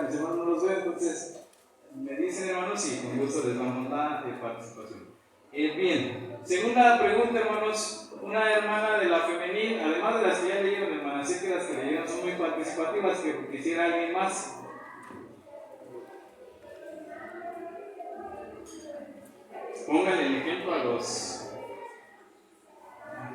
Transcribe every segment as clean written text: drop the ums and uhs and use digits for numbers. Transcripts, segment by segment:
mis hermanos no los veo, entonces me dicen, hermanos, y con gusto les damos la participación. Bien, segunda pregunta, hermanos. Una hermana de la femenil, además de las que ya leyeron, hermanas, sé que las que leyeron son muy participativas, que quisiera alguien más. Pónganle el ejemplo a los...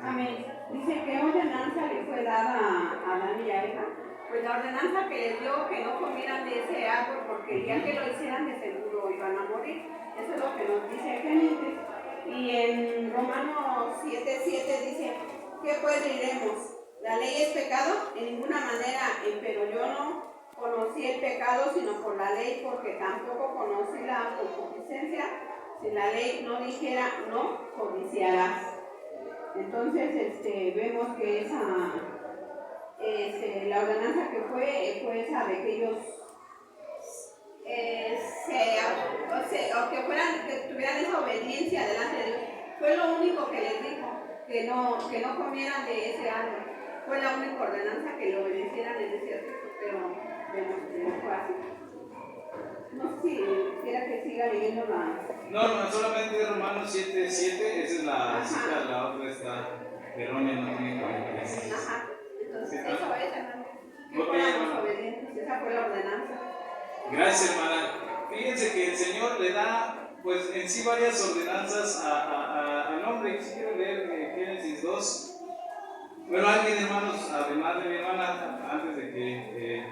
Amén. Dice que ordenanza le fue dada a Adán y a Eva. Pues la ordenanza que les dio que no comieran de ese árbol, porque ya que lo hicieran de seguro iban a morir. Eso es lo que nos dice Génesis. Y en Romanos 7:7 dice, ¿qué pues diremos? ¿La ley es pecado? En ninguna manera, pero yo no conocí el pecado sino por la ley, porque tampoco conocí la concupiscencia. Si la ley no dijera, no codiciarás. Entonces vemos que la ordenanza que fue esa de que ellos que tuvieran esa obediencia delante de Dios. Fue lo único que les dijo, que no comieran de ese árbol. Fue la única ordenanza que lo obedecieran en el desierto, pero vemos que no fue así. No sé si quisiera que siga leyendo la... No, solamente Romanos 7:7, esa es la cita, la otra está errónea, no tiene coherencia. Ajá, entonces eso es, hermano. Que Ok, fuéramos obedientes, esa fue la ordenanza. Gracias, hermana. Fíjense que el Señor le da, pues en sí, varias ordenanzas al hombre. Si quiero leer Génesis 2. Bueno, alguien, hermanos, además de mi hermana, antes de que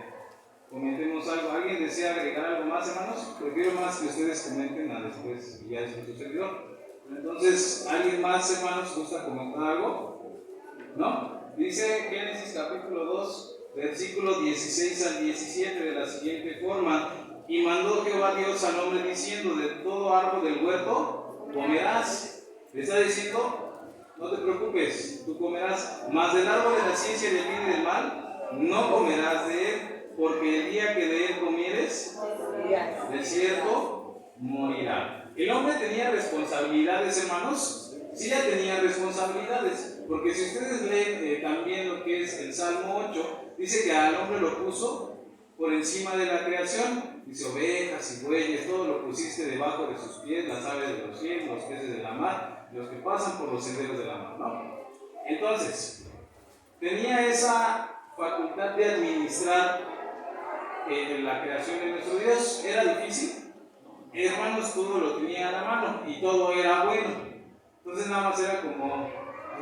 comentemos algo, ¿alguien desea agregar algo más, hermanos? Prefiero más que ustedes comenten a después y ya después su servidor. Entonces, ¿alguien más, hermanos, gusta comentar algo? ¿No? Dice Génesis capítulo 2. Versículo 16 al 17 de la siguiente forma: y mandó Jehová Dios al hombre diciendo, de todo árbol del huerto comerás. Le está diciendo, no te preocupes, tú comerás, mas del árbol de la ciencia del bien y del mal no comerás de él, porque el día que de él comieres, de cierto morirá. El hombre tenía responsabilidades, hermanos. Sí, ya tenía responsabilidades, porque si ustedes leen también lo que es el Salmo 8, dice que al hombre lo puso por encima de la creación. Dice, ovejas y bueyes, todo lo pusiste debajo de sus pies, las aves de los cielos, los peces de la mar, los que pasan por los senderos de la mar, ¿no? Entonces, tenía esa facultad de administrar la creación de nuestro Dios. ¿Era difícil? Hermanos, todo lo tenía a la mano y todo era bueno. Entonces nada más era como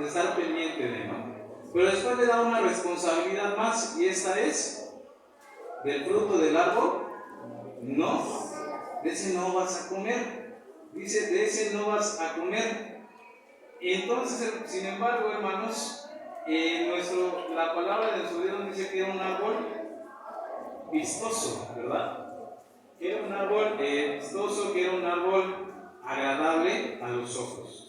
estar pendiente de, ¿no? Pero después le da una responsabilidad más, y esta es: del fruto del árbol, no, de ese no vas a comer. Dice, de ese no vas a comer. Entonces, sin embargo, hermanos, la palabra de nuestro Dios dice que era un árbol vistoso, ¿verdad? Era un árbol vistoso, que era un árbol agradable a los ojos.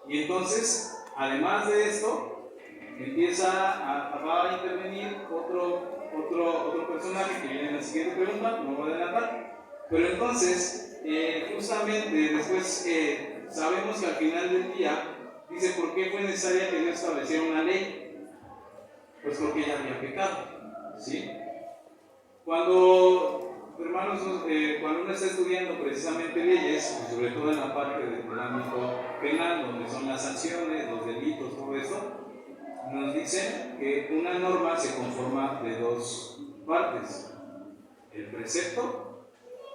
Y entonces, además de esto, va a intervenir otro personaje que viene en la siguiente pregunta, no voy a adelantar. Pero entonces, justamente después sabemos que al final del día, dice, ¿por qué fue necesaria que Dios estableciera una ley? Pues porque ya había pecado, ¿sí? Hermanos, cuando uno está estudiando precisamente leyes, y sobre todo en la parte del ámbito penal, donde son las sanciones, los delitos, todo esto, nos dicen que una norma se conforma de dos partes: el precepto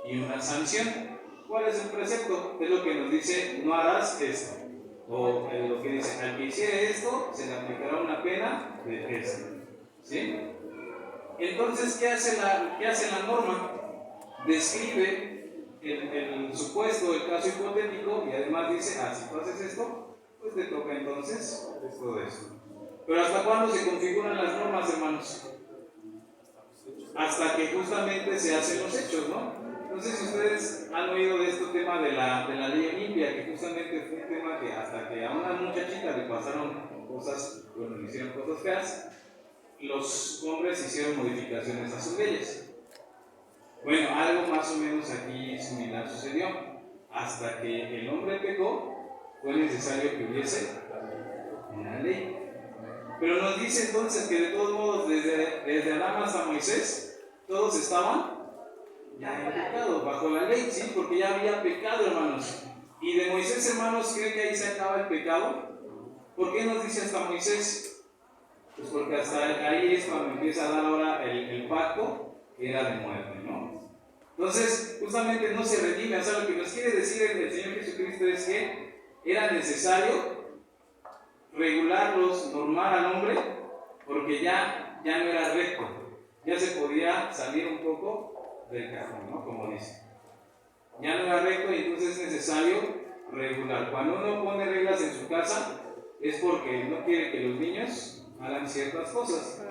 y una sanción. ¿Cuál es el precepto? Es lo que nos dice, no harás esto. O lo que dice, al que hiciere esto, se le aplicará una pena de esto. ¿Sí? Entonces, ¿qué hace la norma? Describe el supuesto, el caso hipotético, y además dice, si tú haces esto, pues te toca entonces todo esto. Pero ¿hasta cuándo se configuran las normas, hermanos? Hasta que justamente se hacen los hechos, ¿no? Entonces, ustedes han oído de este tema de la ley Olimpia, que justamente fue un tema que hasta que a una muchachita le pasaron cosas, le hicieron cosas feas, los hombres hicieron modificaciones a sus leyes. Bueno, algo más o menos aquí similar sucedió. Hasta que el hombre pecó, fue necesario que hubiese una ley. Pero nos dice entonces que de todos modos, desde Adán hasta Moisés, todos estaban ya en pecado, bajo la ley, ¿sí? Porque ya había pecado, hermanos. Y de Moisés, hermanos, ¿creen que ahí se acaba el pecado? ¿Por qué nos dice hasta Moisés? Pues porque hasta ahí es cuando empieza a dar ahora el pacto, que era de muerte, ¿no? Entonces, justamente no se redime. O sea, lo que nos quiere decir el Señor Jesucristo es que era necesario regularlos, normar al hombre, porque ya no era recto, ya se podía salir un poco del cajón, ¿no? Como dice. Ya no era recto y entonces es necesario regular. Cuando uno pone reglas en su casa, es porque no quiere que los niños hagan ciertas cosas.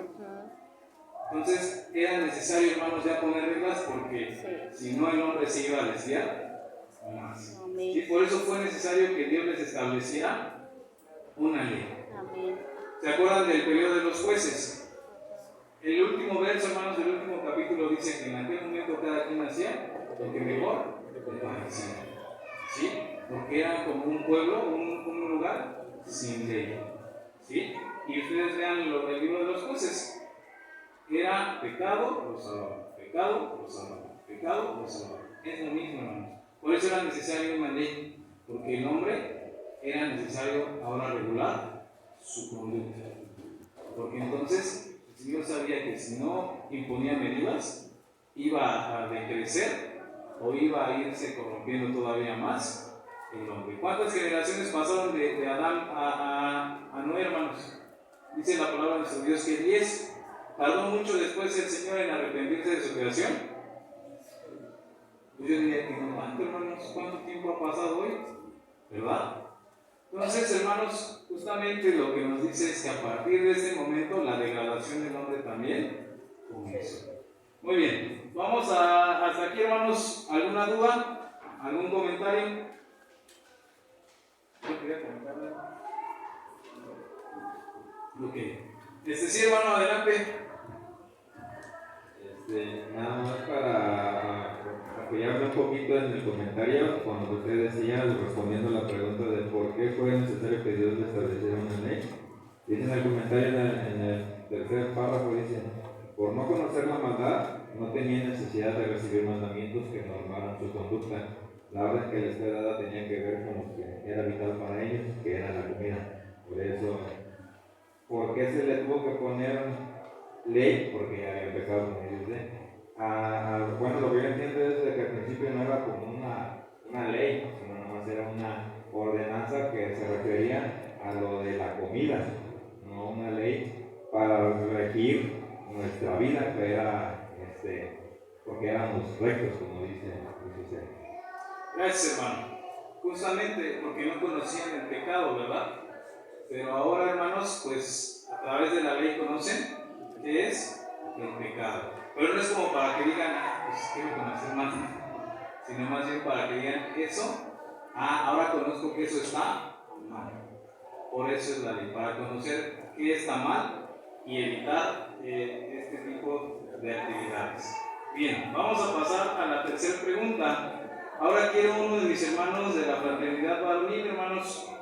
Entonces era necesario, hermanos, ya poner reglas porque si no el hombre se iba a desviar más. ¿Sí? Por eso fue necesario que Dios les estableciera una ley. ¿Se acuerdan del periodo de los jueces? El último verso, hermanos, del último capítulo dice que en aquel momento cada quien hacía lo que mejor le parecía. ¿Sí? Porque era como un pueblo, un lugar sin ley. ¿Sí? Y ustedes vean el libro de los jueces. Era pecado, lo salvaba. Pecado, lo salvaba. Pecado, lo salvaba. Es lo mismo, hermanos. Por eso era necesario una ley. Porque el hombre era necesario ahora regular su conducta. Porque entonces el Señor sabía que si no imponía medidas, iba a decrecer o iba a irse corrompiendo todavía más el hombre. ¿Cuántas generaciones pasaron de Adán a Noé, hermanos? Dice la palabra de nuestro Dios que 10. ¿Tardó mucho después el Señor en arrepentirse de su creación? Pues yo diría que no tanto, hermanos. ¿Cuánto tiempo ha pasado hoy? ¿Verdad? Entonces, hermanos, justamente lo que nos dice es que a partir de ese momento la degradación del hombre también comenzó. Muy bien, vamos hasta aquí, hermanos. ¿Alguna duda? ¿Algún comentario? Yo quería comentarle. Ok. Sí, hermano, adelante. Nada más para apoyarme un poquito en el comentario, cuando usted decía, respondiendo a la pregunta de por qué fue necesario que Dios le estableciera una ley. Dice en el comentario, en el tercer párrafo, dice: por no conocer la maldad, no tenía necesidad de recibir mandamientos que normaran su conducta. La orden que les fue dada tenía que ver con lo que era vital para ellos, que era la comida. Por eso, ¿por qué se le tuvo que poner ley? Porque ya había empezado, como dice. Bueno, lo que yo entiendo es que al principio no era como una ley, sino nomás era una ordenanza que se refería a lo de la comida, no una ley para regir nuestra vida, que era porque éramos rectos, como dice usted. Gracias, hermano. Justamente porque no conocían el pecado, ¿verdad? Pero ahora, hermanos, pues a través de la ley conocen qué es el pecado. Pero no es como para que digan, pues quiero conocer más, sino más bien para que digan eso. Ahora conozco que eso está mal. Por eso es la ley, para conocer qué está mal y evitar este tipo de actividades. Bien, vamos a pasar a la tercera pregunta. Ahora quiero uno de mis hermanos de la fraternidad varonil, hermanos,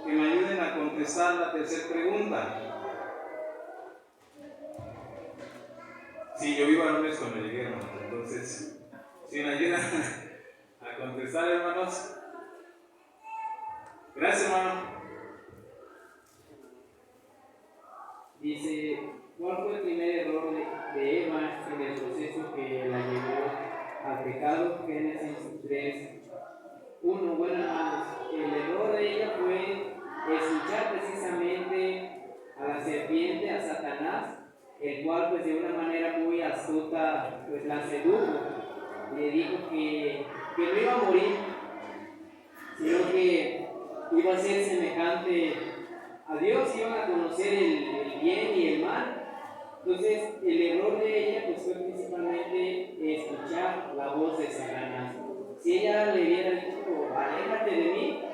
que me ayuden a contestar la tercera pregunta. Sí, yo vi varones cuando llegué, hermanos, entonces, si me ayudan a contestar, hermanos. Gracias, hermano. Dice, ¿cuál fue el primer error de Eva en el proceso que la llevó al pecado? Génesis 3:1. Bueno, hermanos, el error de ella fue escuchar precisamente a la serpiente, a Satanás, el cual pues de una manera muy astuta pues la sedujo. Le dijo que no iba a morir, sino que iba a ser semejante a Dios, iban a conocer el bien y el mal. Entonces el error de ella pues fue principalmente escuchar la voz de Satanás. Si ella le hubiera dicho, aléjate de mí,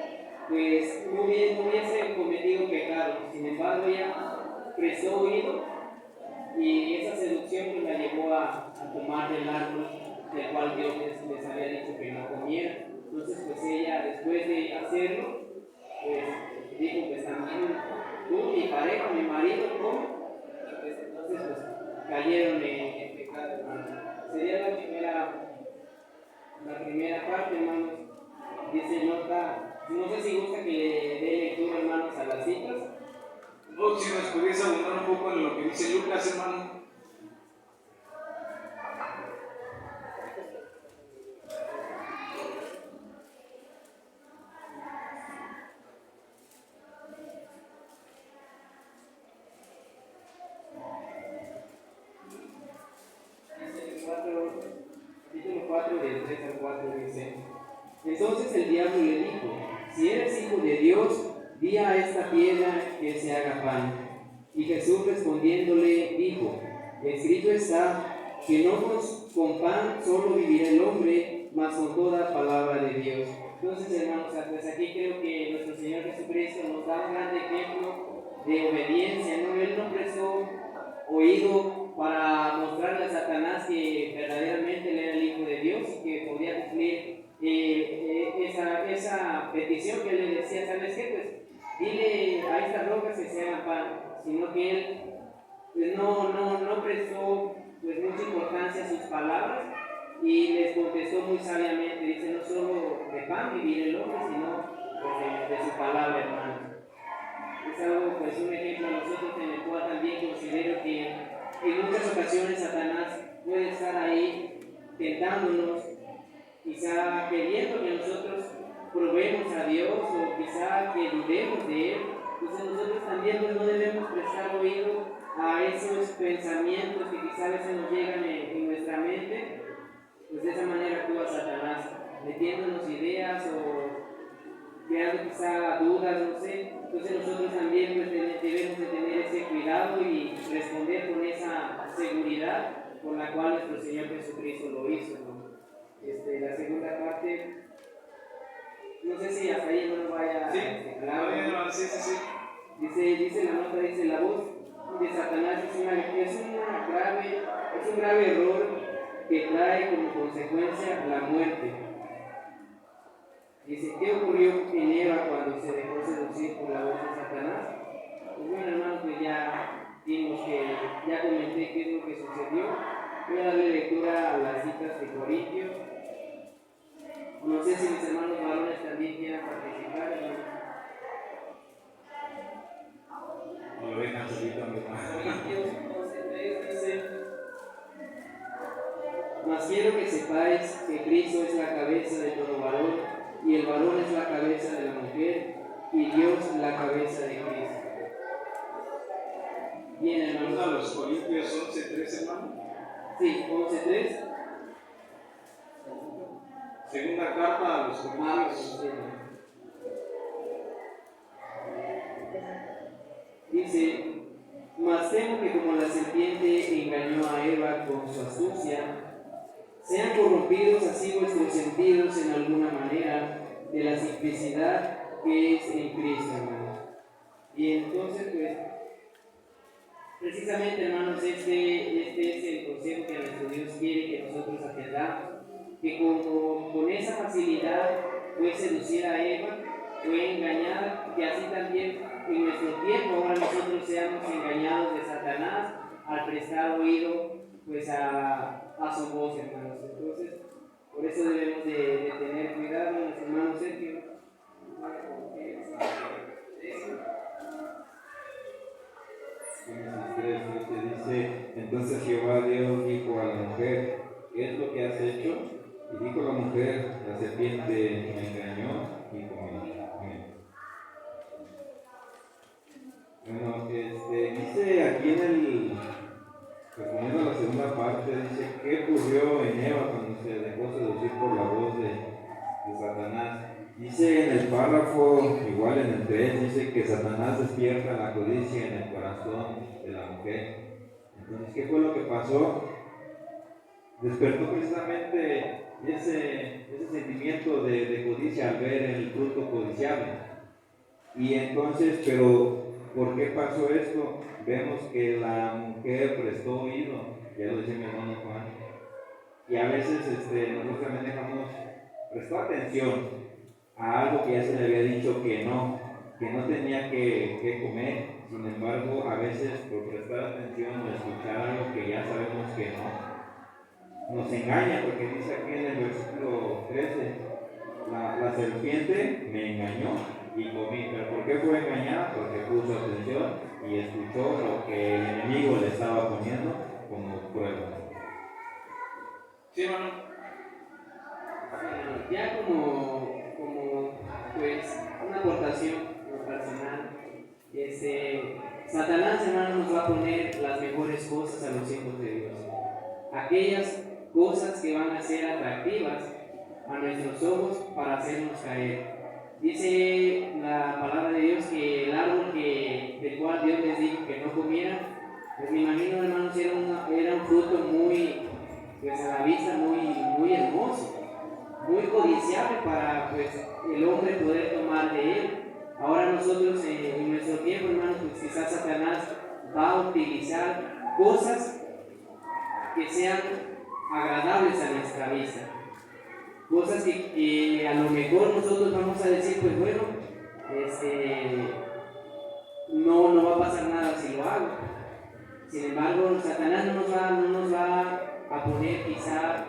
pues no hubiese cometido pecado. Sin embargo, ella prestó oído y esa seducción pues la llevó a tomar del árbol del cual Dios les había dicho que no comiera. Entonces pues ella, después de hacerlo, pues dijo, pues también tú, mi pareja, mi marido, ¿cómo? Pues entonces pues cayeron en pecado, hermano. si gusta que le dé lectura, hermanos, a las citas. O si nos pudiese abundar un poco en lo que dice Lucas, hermano. Capítulo 4, del 3 al 4 dice: Entonces el diablo le dijo: Si eres hijo de Dios, di a esta piedra que se haga pan. Y Jesús respondiéndole dijo: Escrito está, que no con pan solo vivirá el hombre, mas con toda palabra de Dios. Entonces, hermanos, pues aquí creo que nuestro Señor Jesucristo nos da un gran ejemplo de obediencia, ¿no? Él no prestó oído para mostrarle a Satanás que verdaderamente él era el Hijo de Dios y que podía cumplir esa petición que le decía: ¿sabes qué? Pues dile a estas rocas que se hagan pan. Sino que él pues, no prestó pues, mucha importancia a sus palabras y les contestó muy sabiamente. Dice: no solo de pan vivir el hombre, sino pues, de su palabra, hermano. Es algo, pues un ejemplo a nosotros en el cual también considero que en muchas ocasiones Satanás puede estar ahí tentándonos, quizá queriendo que nosotros probemos a Dios o quizá que dudemos de Él. Entonces nosotros también pues, no debemos prestar oído a esos pensamientos que quizá a veces nos llegan en nuestra mente. Pues de esa manera actúa Satanás, metiéndonos ideas o creando quizá dudas, no sé. Entonces nosotros también pues, debemos de tener ese cuidado y responder con esa seguridad con la cual nuestro Señor Jesucristo lo hizo, ¿no? La segunda parte, no sé si hasta ahí no lo vaya Sí, claro. sí. Dice la nota, dice: la voz de Satanás es un grave error que trae como consecuencia la muerte. Dice: ¿qué ocurrió en Eva cuando se dejó seducir por la voz de Satanás? Pues bueno, hermanos, pues ya comenté qué es lo que sucedió. Voy a darle lectura a las citas de Corintios. No sé si mis hermanos varones también quieran participar, hermanos. Lo dejan solito, mi hermano. Corintios 11:3 dice: Mas quiero que sepáis que Cristo es la cabeza de todo varón, y el varón es la cabeza de la mujer, y Dios la cabeza de Cristo. Bien, Vamos a hermanos. los Corintios 11:3, hermano. Sí, 11:3. Segunda carta a los Corintios. Dice: Mas temo que como la serpiente engañó a Eva con su astucia, sean corrompidos así vuestros sentidos en alguna manera de la simplicidad que es en Cristo, hermanos. Y entonces, pues, precisamente, hermanos, este es el consejo que nuestro Dios quiere que nosotros atendamos, que como con esa facilidad fue seducir a Eva, fue engañada, que así también en nuestro tiempo ahora nosotros seamos engañados de Satanás al prestar oído pues a su voz, hermanos. Entonces, por eso debemos de tener cuidado, nuestro hermano Sergio. Génesis 3:7 dice: Entonces Jehová Dios dijo a la mujer: ¿qué es lo que has hecho? Y dijo la mujer: la serpiente me engañó y comí. Bueno, dice aquí respondiendo a la segunda parte, dice: ¿qué ocurrió en Eva cuando se dejó seducir por la voz de Satanás? Dice en el párrafo, igual en el 3, dice que Satanás despierta la codicia en el corazón de la mujer. Entonces, ¿qué fue lo que pasó? Despertó precisamente ese sentimiento de codicia al ver el fruto codiciable. Y entonces, pero ¿por qué pasó esto? Vemos que la mujer prestó oído, ya lo dice mi hermano Juan, y a veces nosotros también prestó atención a algo que ya se le había dicho que no tenía que comer. Sin embargo, a veces por prestar atención o escuchar algo que ya sabemos que no, nos engaña, porque dice aquí en el versículo 13: la serpiente me engañó y comí. ¿Pero por qué fue engañada? Porque puso atención y escuchó lo que el enemigo le estaba poniendo como prueba. Sí, hermano. Ya como pues una aportación personal, Satanás, hermano, nos va a poner las mejores cosas a los hijos de Dios, aquellas cosas que van a ser atractivas a nuestros ojos para hacernos caer. Dice la palabra de Dios que el árbol del cual Dios les dijo que no comieran, pues me imagino, hermanos, era un fruto muy, pues a la vista muy hermoso, muy codiciable para pues el hombre poder tomar de él. Ahora nosotros en nuestro tiempo, hermanos, pues quizás Satanás va a utilizar cosas que sean agradables a nuestra vista, cosas que a lo mejor nosotros vamos a decir, pues bueno, no va a pasar nada si lo hago. Sin embargo, Satanás no nos va a poner quizá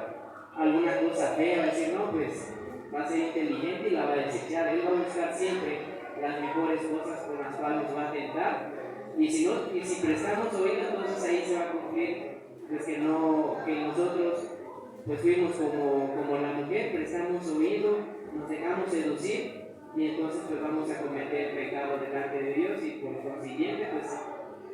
alguna cosa fea, va a decir, no, pues va a ser inteligente y la va a desechar. Él va a buscar siempre las mejores cosas con las cuales nos va a tentar. Y si prestamos oído, entonces ahí se va a cumplir pues que nosotros pues fuimos como la mujer, prestamos oído, nos dejamos seducir y entonces pues vamos a cometer pecado delante de Dios y por consiguiente pues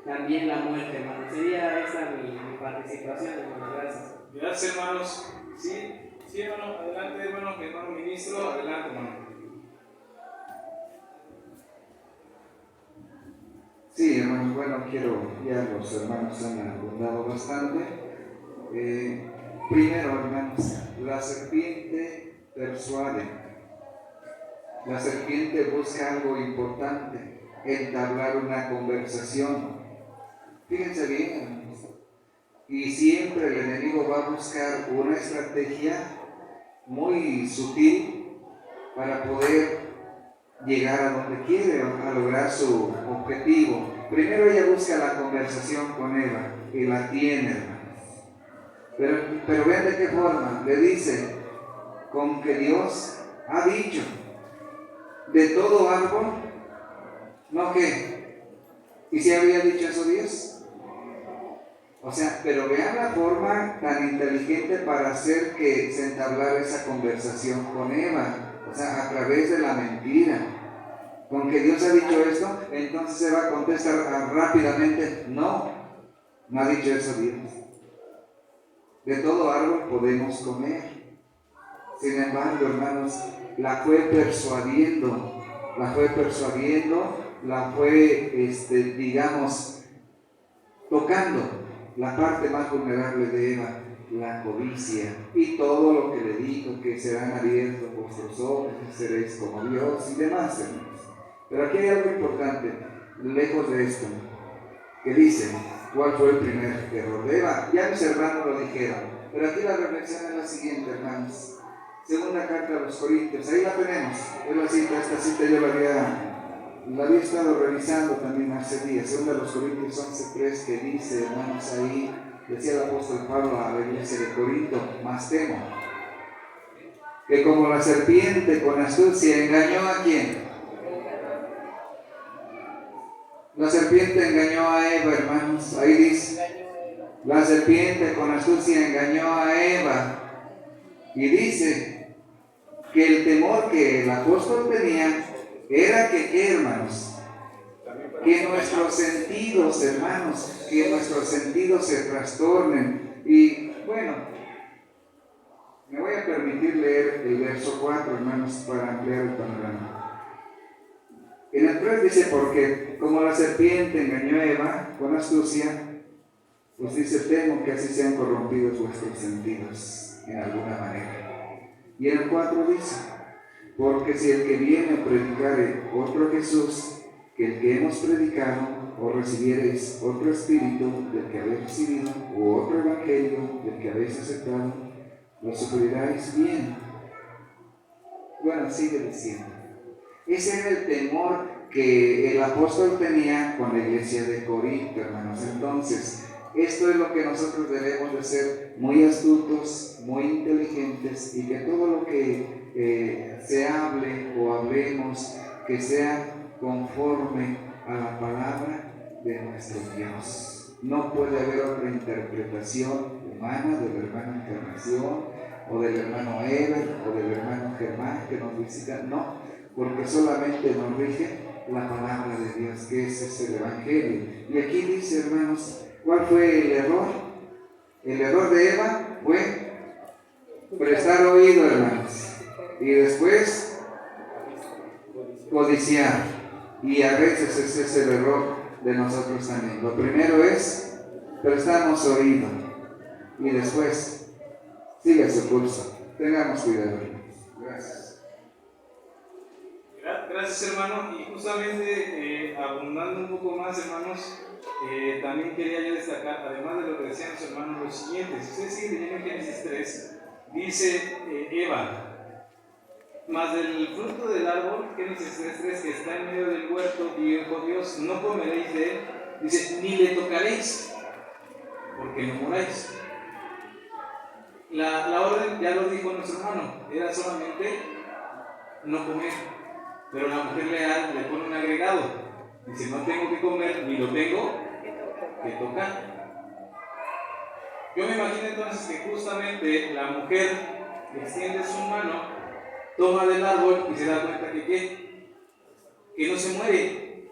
también la muerte, hermano. Sería esa mi participación, hermano. Gracias. Gracias, hermanos. Sí, hermano, adelante, hermano, mi hermano ministro, adelante, hermano. Sí, hermanos, bueno, ya los hermanos han abundado bastante. Primero, hermanos, la serpiente persuade. La serpiente busca algo importante, entablar una conversación. Fíjense bien, hermanos. Y siempre el enemigo va a buscar una estrategia muy sutil para poder llegar a donde quiere, a lograr su objetivo. Primero ella busca la conversación con Eva y la tiene, hermanos. Pero vean de qué forma. Le dice, con que Dios ha dicho, de todo árbol, ¿no qué? ¿Y si había dicho eso Dios? O sea, pero vean la forma tan inteligente para hacer que se entablara esa conversación con Eva. O sea, a través de la mentira. Con que Dios ha dicho esto, entonces Eva contesta rápidamente, no ha dicho eso Dios. De todo árbol podemos comer. Sin embargo, hermanos, la fue persuadiendo, digamos, tocando la parte más vulnerable de Eva, la codicia, y todo lo que le dijo, que serán abiertos vuestros ojos y seréis como Dios y demás, hermanos. Pero aquí hay algo importante, lejos de esto, que dice, ¿cuál fue el primer error de Eva? Ya mis hermanos lo dijeron, pero aquí la reflexión es la siguiente, hermanos. Segunda carta a los Corintios, ahí la tenemos, esta cita yo la había estado revisando también hace días. Segunda a los Corintios 11:3, que dice, hermanos, ahí decía el apóstol Pablo a la iglesia de Corinto, más temo que como la serpiente con astucia engañó a quién. La serpiente engañó a Eva, hermanos. Ahí dice, la serpiente con astucia engañó a Eva. Y dice que el temor que el apóstol tenía era que, ¿qué, hermanos? Que nuestros sentidos, hermanos, que nuestros sentidos se trastornen. Y bueno, me voy a permitir leer el verso 4, hermanos, para ampliar el panorama. En el 3 dice, porque como la serpiente engañó a Eva con astucia, pues dice, temo que así sean corrompidos vuestros sentidos en alguna manera. Y en el 4 dice, porque si el que viene a predicar otro Jesús que el que hemos predicado, o recibiereis otro espíritu del que habéis recibido, u otro evangelio del que habéis aceptado, lo sufriráis bien. Bueno, sigue diciendo. Ese era el temor que el apóstol tenía con la iglesia de Corinto, hermanos. Entonces, esto es lo que nosotros debemos de ser, muy astutos, muy inteligentes, y que todo lo que se hable o hablemos que sea conforme a la palabra de nuestro Dios. No puede haber otra interpretación humana del hermano Encarnación o del hermano Eber o del hermano Germán que nos visita, no, porque solamente nos rige la palabra de Dios, que ese es el Evangelio. Y aquí dice, hermanos, ¿cuál fue el error? El error de Eva fue prestar oído, hermanos, y después codiciar. Y a veces ese es el error de nosotros también. Lo primero es prestamos oído y después sigue su curso. Tengamos cuidado. Gracias. Gracias, hermano. Y justamente abundando un poco más, hermanos, también quería yo destacar, además de lo que decían los hermanos, lo siguiente. Si ustedes siguen leyendo Génesis 3, dice Eva, mas del fruto del árbol, Génesis 3:3, que está en medio del huerto, dijo Dios, no comeréis de él, dice, ni le tocaréis, porque no moráis. La orden, ya lo dijo nuestro hermano, era solamente no comer, pero la mujer le pone un agregado, dice, no tengo que comer, ni lo tengo que tocar. Yo me imagino entonces que justamente la mujer extiende su mano, toma del árbol y se da cuenta que no se muere,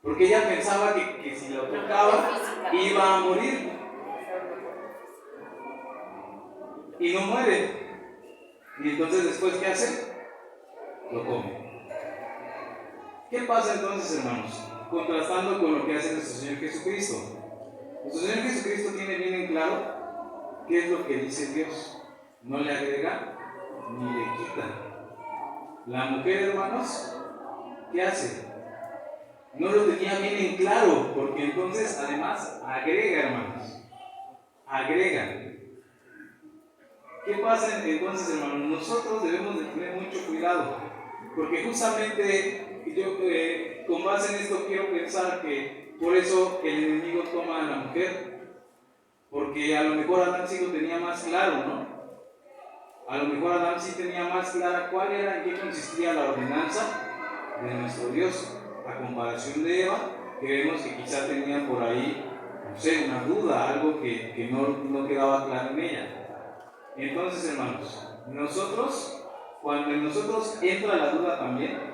porque ella pensaba que si lo tocaba iba a morir y no muere. Y entonces después, ¿qué hace? Lo come. ¿Qué pasa entonces, hermanos? Contrastando con lo que hace nuestro Señor Jesucristo. Nuestro Señor Jesucristo tiene bien en claro qué es lo que dice Dios. No le agrega ni le quita. La mujer, hermanos, ¿qué hace? No lo tenía bien en claro, porque entonces además agrega, hermanos. Agrega. ¿Qué pasa entonces, hermanos? Nosotros debemos de tener mucho cuidado, porque justamente yo con base en esto quiero pensar que por eso el enemigo toma a la mujer, porque a lo mejor Adán sí lo tenía más claro, ¿no? A lo mejor Adán sí tenía más clara cuál era, en qué consistía la ordenanza de nuestro Dios, a comparación de Eva, que vemos que quizá tenía por ahí, no sé, una duda, algo que no quedaba claro en ella. Entonces, hermanos, cuando en nosotros entra la duda también,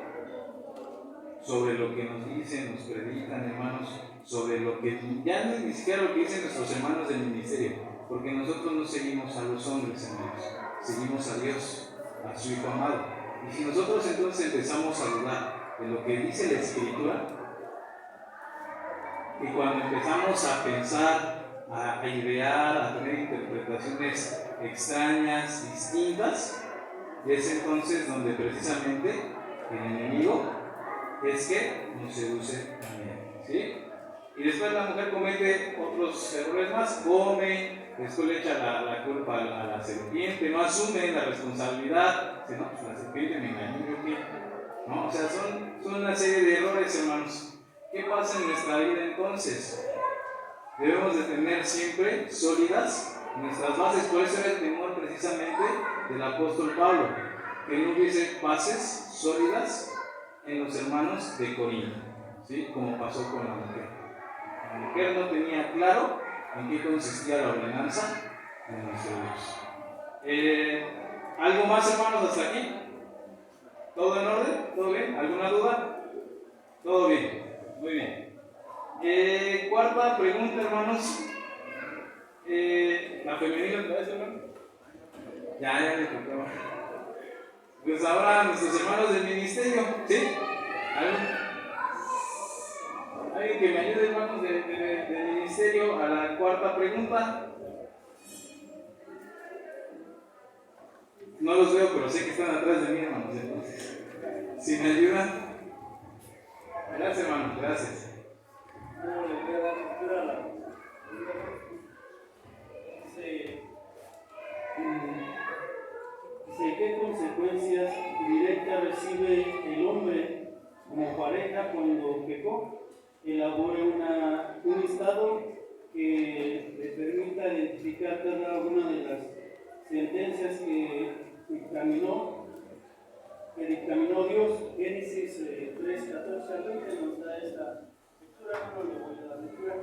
sobre lo que nos dicen, nos predican, hermanos, sobre lo que ya ni siquiera lo que dicen nuestros hermanos del ministerio, porque nosotros no seguimos a los hombres, hermanos, seguimos a Dios, a su Hijo amado. Y si nosotros entonces empezamos a dudar de lo que dice la Escritura, y cuando empezamos a pensar, a idear, a tener interpretaciones extrañas, distintas, es entonces donde precisamente el enemigo es que nos seduce también, ¿sí? Y después la mujer comete otros errores más, come, después le echa la culpa a la serpiente, no asume la responsabilidad, dice, no, pues la serpiente me engañó, ¿yo qué? ¿No? O sea, son una serie de errores, hermanos. ¿Qué pasa en nuestra vida entonces? Debemos de tener siempre sólidas nuestras bases, por eso era el temor precisamente del apóstol Pablo, que no hubiese bases sólidas en los hermanos de Corinto, ¿sí? Como pasó con la mujer. La mujer no tenía claro en qué consistía la ordenanza de nuestro Dios. ¿Algo más, hermanos, hasta aquí? ¿Todo en orden? ¿Todo bien? ¿Alguna duda? ¿Todo bien? Muy bien. Cuarta pregunta, hermanos. ¿La femenina otra vez, hermano? Ya le tocó. Pues ahora nuestros hermanos del ministerio, ¿sí? ¿Alguien que me ayude, hermanos del ministerio, a la cuarta pregunta? No los veo, pero sé que están atrás de mí, hermanos. Entonces, si me ayudan. Gracias, hermano, gracias. ¿Qué consecuencias directas recibe el hombre como pareja cuando pecó? Elabore un listado que le permita identificar cada una de las sentencias que dictaminó que dictaminó Dios. Génesis 3, 14 al 20 nos da esta lectura. No le voy a dar lectura.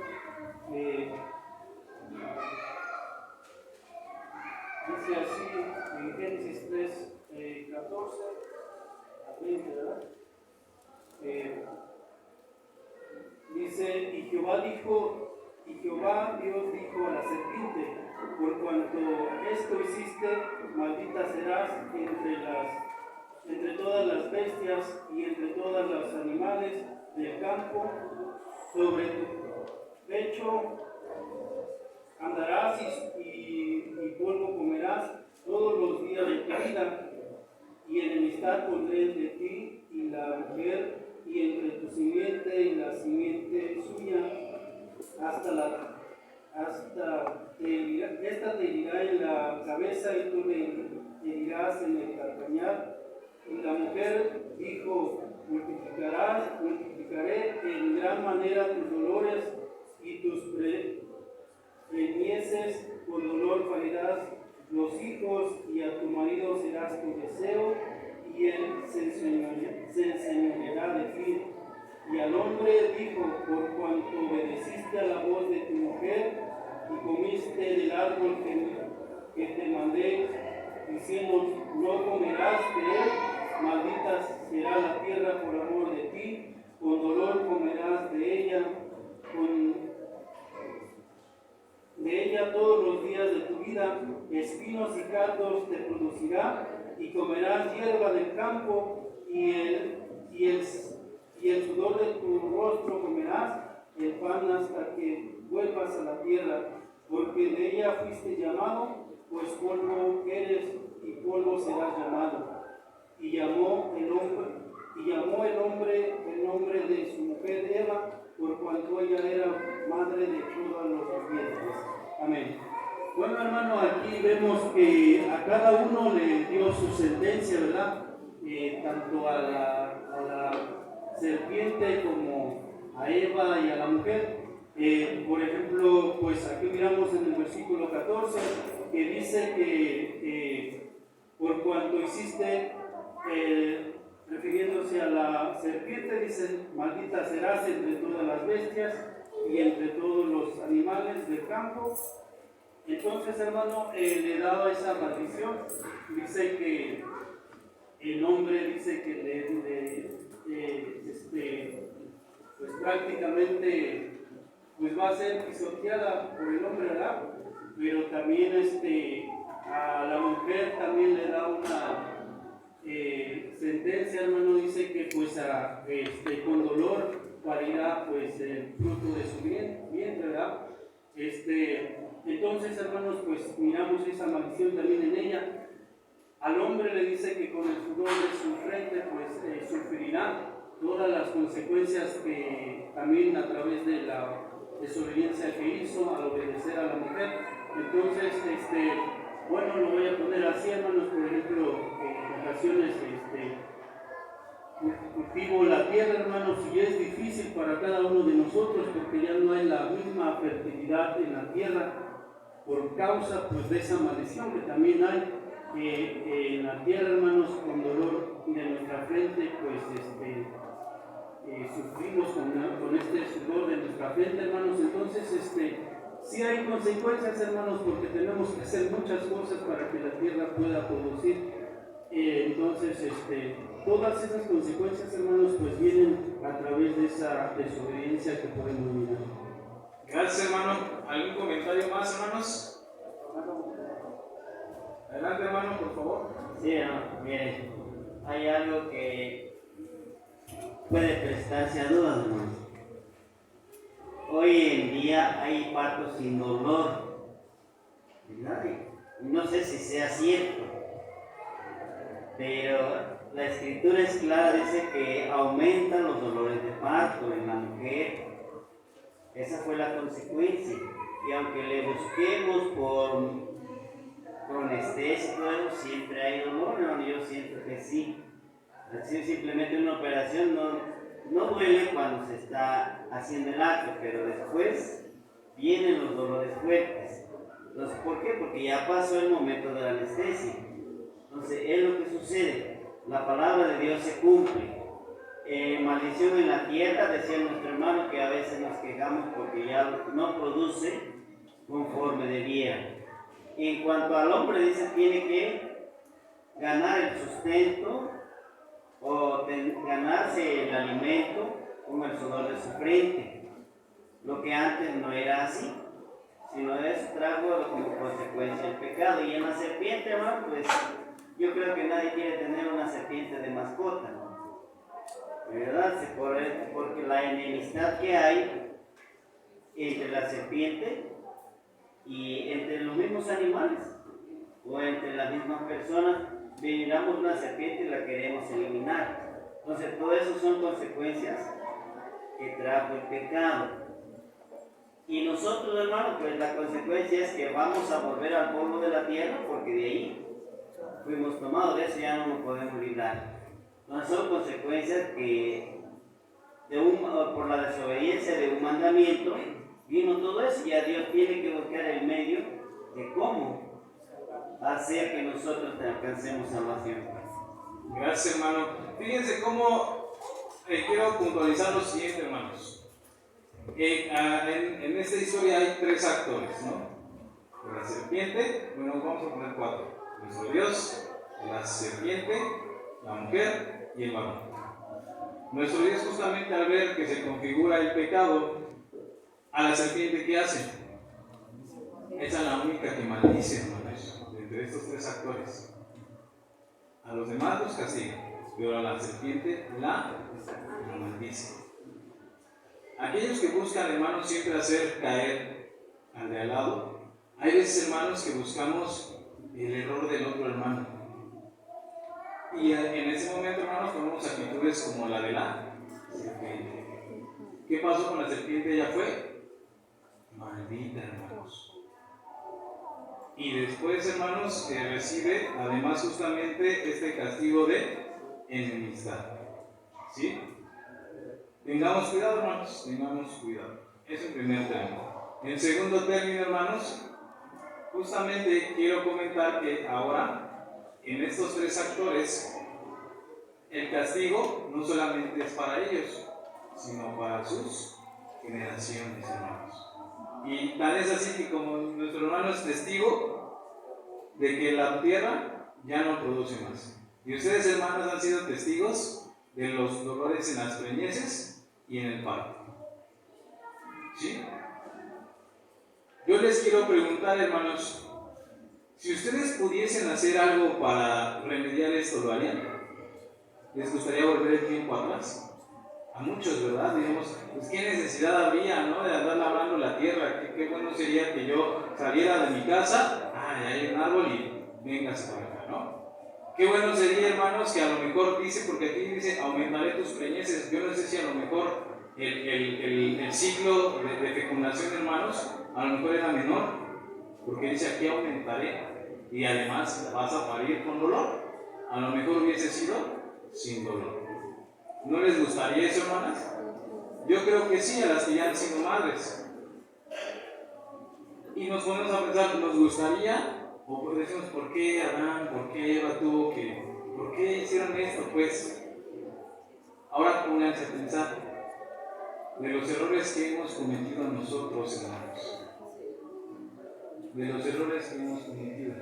Dice así en Génesis 3, 14 al 20, ¿verdad? Dice, y Jehová Dios dijo a la serpiente, por cuanto esto hiciste, maldita serás entre todas las bestias y entre todos los animales del campo, sobre tu pecho andarás y polvo comerás todos los días de tu vida, y enemistad pondré entre ti y la mujer, y entre tu simiente y la simiente suya, esta te herirá en la cabeza y tú le herirás en el calcañar. Y la mujer dijo, multiplicaré en gran manera tus dolores y tus preñeces, con dolor parirás los hijos, y a tu marido serás tu deseo, y él se enseñoreará de ti. Y al hombre dijo, por cuanto obedeciste a la voz de tu mujer y comiste del árbol que te mandé, diciendo, no comerás de él, maldita será la tierra por amor de ti, con dolor comerás de ella todos los días de tu vida, espinos y cardos te producirá, y comerás hierba del campo, y el sudor de tu rostro comerás, el pan hasta que vuelvas a la tierra, porque de ella fuiste llamado, pues polvo eres y polvo serás llamado. Y llamó el hombre el nombre de su mujer Eva, por cuanto ella era madre de todos los vivientes. Amén. Bueno, hermano, aquí vemos que a cada uno le dio su sentencia, ¿verdad? Tanto a la serpiente como a Eva y a la mujer. Por ejemplo, pues aquí miramos en el versículo 14 que dice que por cuanto hiciste, refiriéndose a la serpiente, dice, maldita serás entre todas las bestias y entre todos los animales del campo. Entonces, hermano, le daba esa maldición. Dice que el hombre dice que pues prácticamente pues va a ser pisoteada por el hombre, ¿verdad? Pero también a la mujer también le da una sentencia, hermano, dice que pues con dolor parirá pues el fruto de su vientre, ¿verdad? Entonces, hermanos, pues miramos esa maldición también en ella. Al hombre le dice que con el sudor de su frente pues sufrirá todas las consecuencias que también a través de la desobediencia que hizo al obedecer a la mujer. Entonces, bueno, lo voy a poner así, hermanos. Por ejemplo, en ocasiones cultivo la tierra, hermanos, y es difícil para cada uno de nosotros porque ya no hay la misma fertilidad en la tierra por causa pues de esa maldición que también hay en la tierra, hermanos. Con dolor de nuestra frente pues sufrimos con este sudor de nuestra frente, hermanos. Entonces sí hay consecuencias, hermanos, porque tenemos que hacer muchas cosas para que la tierra pueda producir. Entonces todas esas consecuencias, hermanos, pues vienen a través de esa desobediencia que podemos mirar. Gracias, hermano. ¿Algún comentario más, hermanos? Adelante, hermano, por favor. Sí, hermano, mire, hay algo que puede prestarse a dudas, hermano. Hoy en día hay partos sin dolor, ¿verdad? No sé si sea cierto, pero la escritura es clara, dice que aumentan los dolores de parto en la mujer. Esa fue la consecuencia. Y aunque le busquemos por anestesia y todo eso, siempre hay dolor, ¿no? Yo siento que sí. Así simplemente una operación no duele cuando se está haciendo el acto, pero después vienen los dolores fuertes. Entonces, ¿por qué? Porque ya pasó el momento de la anestesia. Entonces, es lo que sucede. la palabra de Dios se cumple. Maldición en la tierra, decía nuestro hermano, que a veces nos quejamos porque ya no produce conforme debiera. En cuanto al hombre, dice, tiene que ganar el sustento o ganarse el alimento con el sudor de su frente, lo que antes no era así, sino eso trajo como consecuencia el pecado. Y en la serpiente, hermano, pues yo creo que nadie quiere tener una serpiente de mascota, ¿verdad? Porque la enemistad que hay entre la serpiente y entre los mismos animales o entre las mismas personas, miramos una serpiente y la queremos eliminar. Entonces, todo eso son consecuencias que trajo el pecado. Y nosotros, hermanos, pues la consecuencia es que vamos a volver al polvo de la tierra, porque de ahí fuimos tomados, de eso ya no nos podemos librar. Entonces, son consecuencias que por la desobediencia de un mandamiento vino todo eso, y ya Dios tiene que buscar el medio de cómo hacer que nosotros alcancemos salvación. Gracias, hermano. Fíjense cómo quiero puntualizar lo siguiente, hermanos. En esta historia hay tres actores, ¿no? La serpiente, bueno, vamos a poner cuatro: nuestro Dios, la serpiente, la mujer y el varón. Nuestro Dios, justamente al ver que se configura el pecado, a la serpiente, ¿qué hace? Esa es la única que maldice, hermanos, entre estos tres actores. A los demás los castiga, pero a la serpiente la maldice. Aquellos que buscan, hermanos, siempre hacer caer al de al lado, hay veces, hermanos, que buscamos el error del otro hermano. Y en ese momento, hermanos, tomamos actitudes como la de la serpiente. ¿Qué pasó con la serpiente? Ella fue maldita, hermanos. Y después, hermanos, recibe además justamente este castigo de enemistad. ¿Sí? Tengamos cuidado, hermanos, tengamos cuidado. Es el primer término. En segundo término, hermanos, justamente quiero comentar que ahora, en estos tres actores, el castigo no solamente es para ellos, sino para sus generaciones, hermanos. Y tal es así que, como nuestro hermano es testigo de que la tierra ya no produce más. Y ustedes, hermanos, han sido testigos de los dolores en las preñeces y en el parto. ¿Sí? Yo les quiero preguntar, hermanos, si ustedes pudiesen hacer algo para remediar esto, ¿lo harían? ¿Les gustaría volver el tiempo atrás? A muchos, ¿verdad? Digamos, pues qué necesidad habría, ¿no?, de andar labrando la tierra. Qué bueno sería que yo saliera de mi casa, hay un árbol y véngase para acá, ¿no? Qué bueno sería, hermanos, que a lo mejor dice, porque aquí dice, aumentaré tus preñeces. Yo no sé si a lo mejor el ciclo de fecundación, hermanos, a lo mejor era menor, porque dice aquí aumentaré, y además vas a parir con dolor. A lo mejor hubiese sido sin dolor. ¿No les gustaría eso, hermanas? Yo creo que sí, a las que ya han sido madres. Y nos ponemos a pensar, ¿nos gustaría? O decimos, ¿por qué Adán? ¿Por qué Eva tuvo que? ¿Por qué hicieron esto? Pues, ahora pónganse a pensar de los errores que hemos cometido nosotros, hermanos. De los errores que hemos cometido.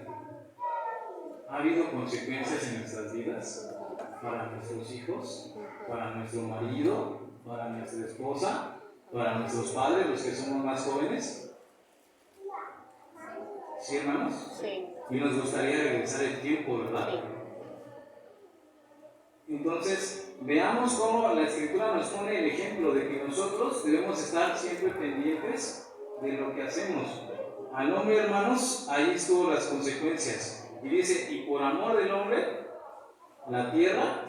¿Ha habido consecuencias en nuestras vidas? Para nuestros hijos, para nuestro marido, para nuestra esposa, para nuestros padres, los que somos más jóvenes. ¿Sí, hermanos? Sí. Y nos gustaría regresar el tiempo, ¿verdad? Sí. Entonces, veamos cómo la Escritura nos pone el ejemplo de que nosotros debemos estar siempre pendientes de lo que hacemos. Al hombre, hermanos, ahí estuvo las consecuencias. Y dice, y por amor del hombre, la tierra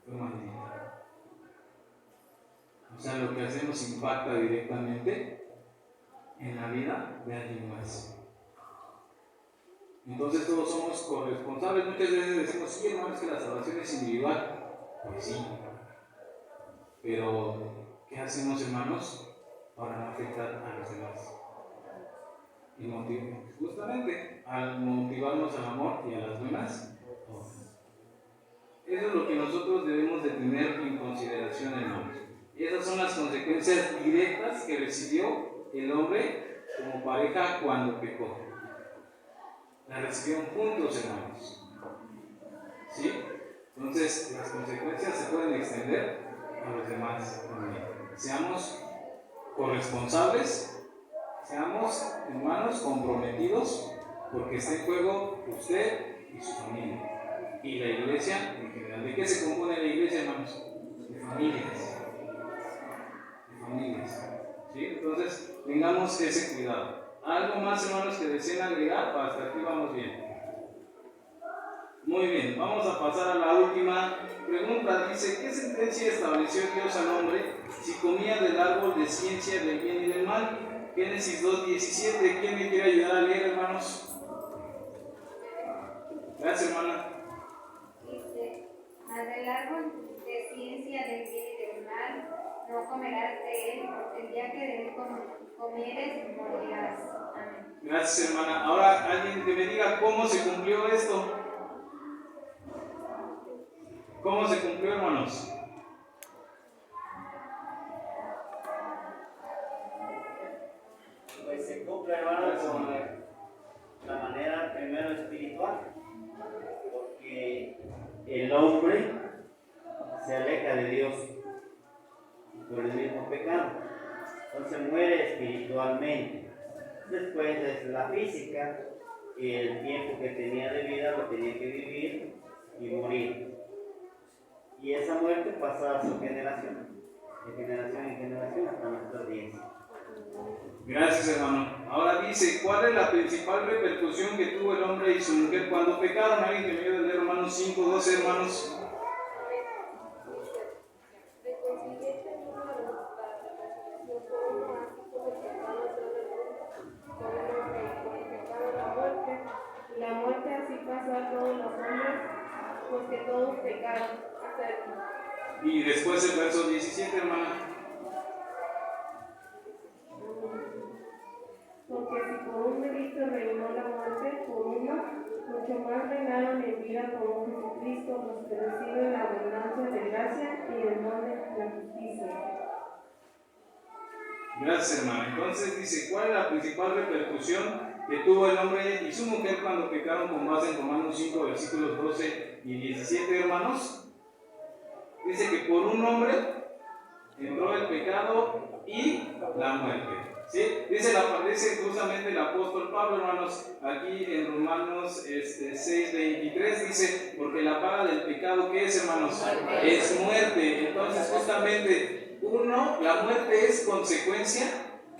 fue maldita. O sea, lo que hacemos impacta directamente en la vida de alguien más. Entonces todos somos corresponsables. Muchas veces decimos, sí, hermano, es que la salvación es individual. Pues sí. Pero, ¿qué hacemos, hermanos, para no afectar a los demás? Y justamente al motivarnos al amor y a las buenas obras. Eso es lo que nosotros debemos de tener en consideración, hermanos. Y esas son las consecuencias directas que recibió el hombre como pareja cuando pecó. La recibieron juntos, hermanos. ¿Sí? Entonces, las consecuencias se pueden extender a los demás también. Seamos corresponsables, seamos hermanos comprometidos, porque está en juego usted y su familia. Y la iglesia en general. ¿De qué se compone la iglesia, hermanos? De familias. De familias. ¿Sí? Entonces, tengamos ese cuidado. ¿Algo más, hermanos, que deseen agregar? Hasta aquí vamos bien. Muy bien, vamos a pasar a la última pregunta. Dice, ¿qué sentencia estableció Dios al hombre si comía del árbol de ciencia del bien y del mal? Génesis 2:17. ¿Quién me quiere ayudar a leer, hermanos? Gracias, hermana. Dice, mas del árbol de ciencia del bien y del mal no comerás de él, porque el día que de él comieres morirás. Amén. Gracias, hermana. Ahora alguien que me diga cómo se cumplió esto. ¿Cómo se cumplió, hermanos? Pues se cumple, hermano, con la manera primero espiritual, porque el hombre se aleja de Dios por el mismo pecado, entonces muere espiritualmente. Después es la física, y el tiempo que tenía de vida lo tenía que vivir y morir. Y esa muerte pasa a su generación, de generación en generación hasta nuestros días. Gracias, hermano. Ahora dice, ¿cuál es la principal repercusión que tuvo el hombre y su mujer cuando pecaron? Alguien que me ayude a leer Romanos 5:12, hermanos. La muerte así pasó a todos los hombres, pues que todos pecaron. Y después el verso 17, hermana. Porque si por un delito reinó la muerte por uno, mucho más reinaron en vida por un Jesucristo, los que reciben la abundancia de gracia y el don de la justicia. Gracias, hermana. Entonces dice, ¿cuál es la principal repercusión que tuvo el hombre y su mujer cuando pecaron con base en Romanos 5, versículos 12 y 17, hermanos? Dice que por un hombre entró el pecado y la muerte. ¿Sí? Dice justamente el apóstol Pablo, hermanos, aquí en Romanos 6:23, dice, porque la paga del pecado, ¿qué es, hermanos? Es muerte. Entonces, justamente, la muerte es consecuencia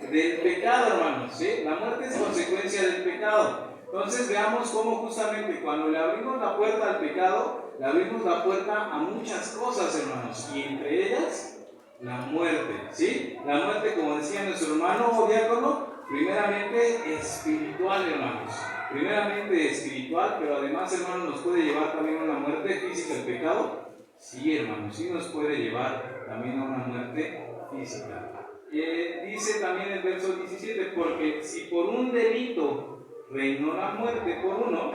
del pecado, hermanos. ¿Sí? La muerte es consecuencia del pecado. Entonces, veamos cómo justamente cuando le abrimos la puerta al pecado, le abrimos la puerta a muchas cosas, hermanos, y entre ellas, la muerte, ¿sí? La muerte, como decía nuestro hermano diácono, primeramente espiritual, hermanos. Primeramente espiritual, pero además, hermanos, ¿nos puede llevar también a una muerte física el pecado? Sí, hermanos, sí nos puede llevar también a una muerte física. Dice también el verso 17, porque si por un delito reinó la muerte por uno,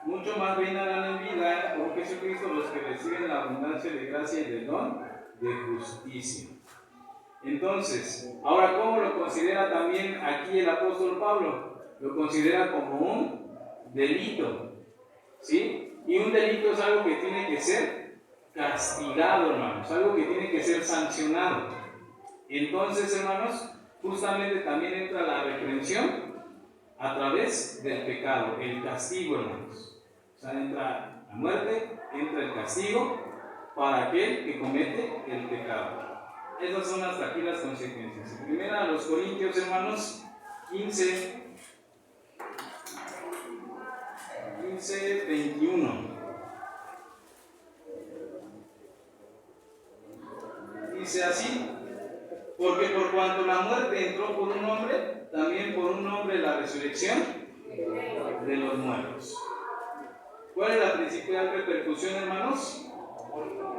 mucho más reinarán en vida por Jesucristo los que reciben la abundancia de gracia y del don de justicia. Entonces, ahora, ¿cómo lo considera también aquí el apóstol Pablo? Lo considera como un delito, ¿sí? Y un delito es algo que tiene que ser castigado, hermanos, algo que tiene que ser sancionado. Entonces, hermanos, justamente también entra la reprensión a través del pecado, el castigo, hermanos. O sea, entra la muerte, entra el castigo para aquel que comete el pecado. Esas son hasta aquí las consecuencias. En primera a los Corintios, hermanos, 15:21. Dice así, porque por cuanto la muerte entró por un hombre, también por un hombre la resurrección de los muertos. ¿Cuál es la principal repercusión, hermanos?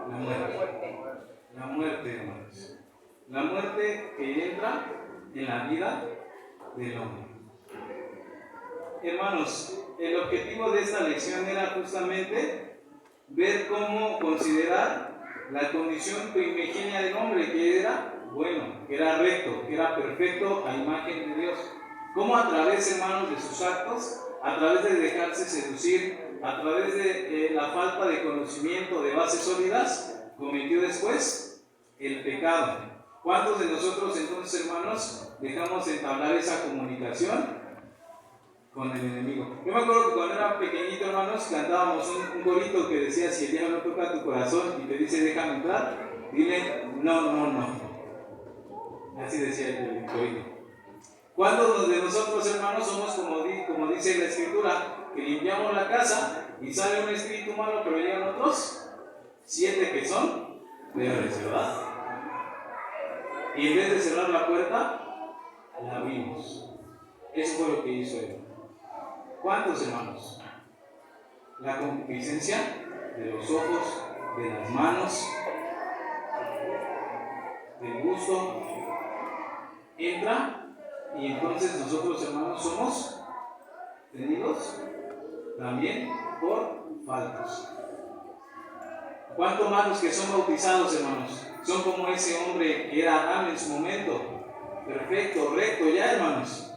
La muerte. La muerte, hermanos. La muerte que entra en la vida del hombre. Hermanos, el objetivo de esta lección era justamente ver cómo considerar la condición primigenia del hombre, que era bueno, que era recto, que era perfecto a imagen de Dios. Cómo a través, hermanos, de sus actos, a través de dejarse seducir, a través de la falta de conocimiento de bases sólidas, cometió después el pecado. ¿Cuántos de nosotros entonces, hermanos, dejamos entablar esa comunicación con el enemigo? Yo me acuerdo que cuando era pequeñito, hermanos, cantábamos un corito que decía: si el diablo toca tu corazón y te dice déjame entrar, dile no, no, no. Así decía el corito. ¿Cuántos de nosotros, hermanos, somos como dice la Escritura, que limpiamos la casa y sale un espíritu malo, pero llegan otros 7 que son peores, ¿verdad? Y en vez de cerrar la puerta, la abrimos. Eso fue lo que hizo él. ¿Cuántos, hermanos? La concupiscencia de los ojos, de las manos, del gusto, entra, y entonces nosotros, hermanos, somos tenidos también por faltos. ¿Cuántos más los que son bautizados, hermanos? Son como ese hombre que era Adán en su momento, perfecto, recto ya, hermanos,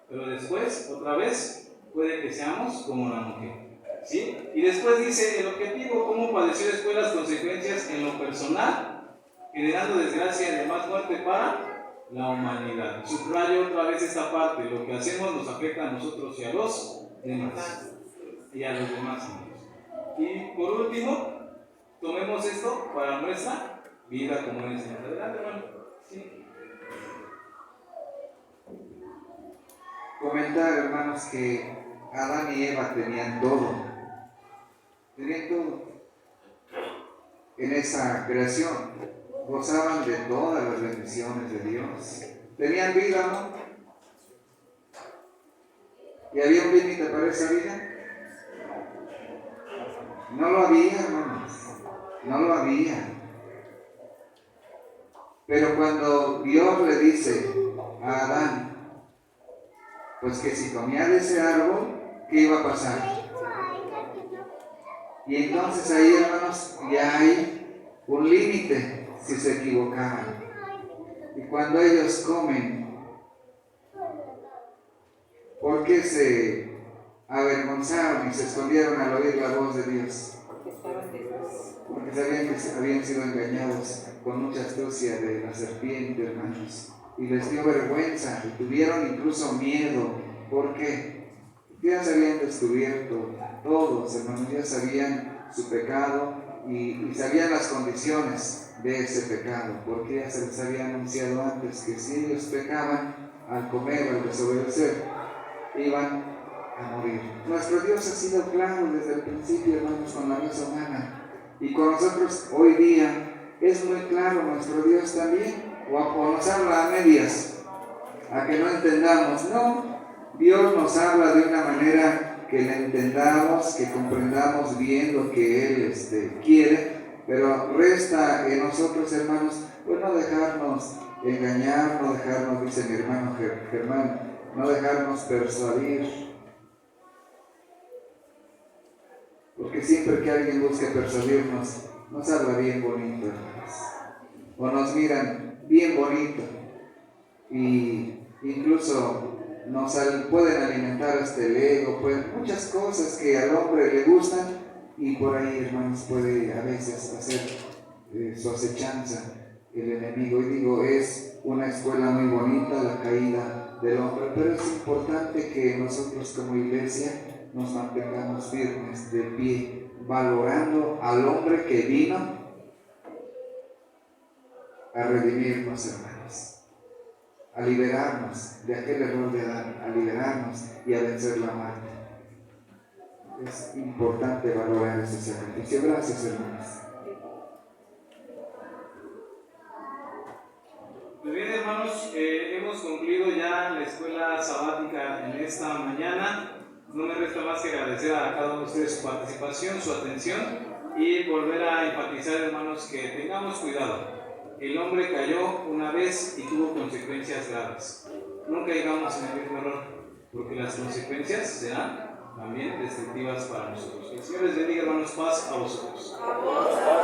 pero después, otra vez, puede que seamos como la mujer, ¿sí? Y después dice el objetivo: cómo padeció después las consecuencias en lo personal, generando desgracia y además muerte para la humanidad. Subrayo otra vez esta parte: lo que hacemos nos afecta a nosotros y a los demás. Y por último, tomemos esto para nuestra vida como enseñanza. Adelante, hermano. Sí. Comentar, hermanos, que Adán y Eva tenían todo en esa creación, gozaban de todas las bendiciones de Dios, tenían vida, ¿no? ¿Y había un límite para esa vida? No lo había, hermanos, no lo había. Pero cuando Dios le dice a Adán, pues que si comía de ese árbol, ¿qué iba a pasar? Y entonces ahí, hermanos, ya hay un límite si se equivocaban. Y cuando ellos comen, ¿por qué se avergonzaron y se escondieron al oír la voz de Dios? Porque sabían que habían sido engañados con mucha astucia de la serpiente, hermanos, y les dio vergüenza y tuvieron incluso miedo. ¿Por qué? Ya se habían descubierto todos, hermanos, ya sabían su pecado y sabían las condiciones de ese pecado, porque ya se les había anunciado antes que si ellos pecaban al comer, al desobedecer, iban a morir. Nuestro Dios ha sido claro desde el principio, hermanos, con la raza humana, y con nosotros hoy día es muy claro nuestro Dios también, o nos habla a medias, a que no entendamos. No, Dios nos habla de una manera que le entendamos, que comprendamos bien lo que Él quiere, pero resta en nosotros, hermanos, pues no dejarnos engañar, no dejarnos, dice mi hermano Germán, no dejarnos persuadir. Porque siempre que alguien busque persuadirnos, nos habla bien bonito, hermanos, o nos miran bien bonito, y incluso nos pueden alimentar hasta el ego, muchas cosas que al hombre le gustan, y por ahí, hermanos, puede a veces hacer su acechanza el enemigo. Y digo, es una escuela muy bonita la caída del hombre, pero es importante que nosotros como iglesia nos mantengamos firmes de pie, valorando al hombre que vino a redimirnos, hermanos, a liberarnos de aquel error de Adán, a liberarnos y a vencer la muerte. Es importante valorar ese sacrificio. Gracias, hermanos. Pues bien, hermanos, hemos concluido ya la escuela sabática en esta mañana. No me resta más que agradecer a cada uno de ustedes su participación, su atención, y volver a enfatizar, hermanos, que tengamos cuidado. El hombre cayó una vez y tuvo consecuencias graves. No caigamos en el mismo error, porque las consecuencias serán también destructivas para nosotros. Que el Señor les bendiga, hermanos. paz a vosotros. A vos.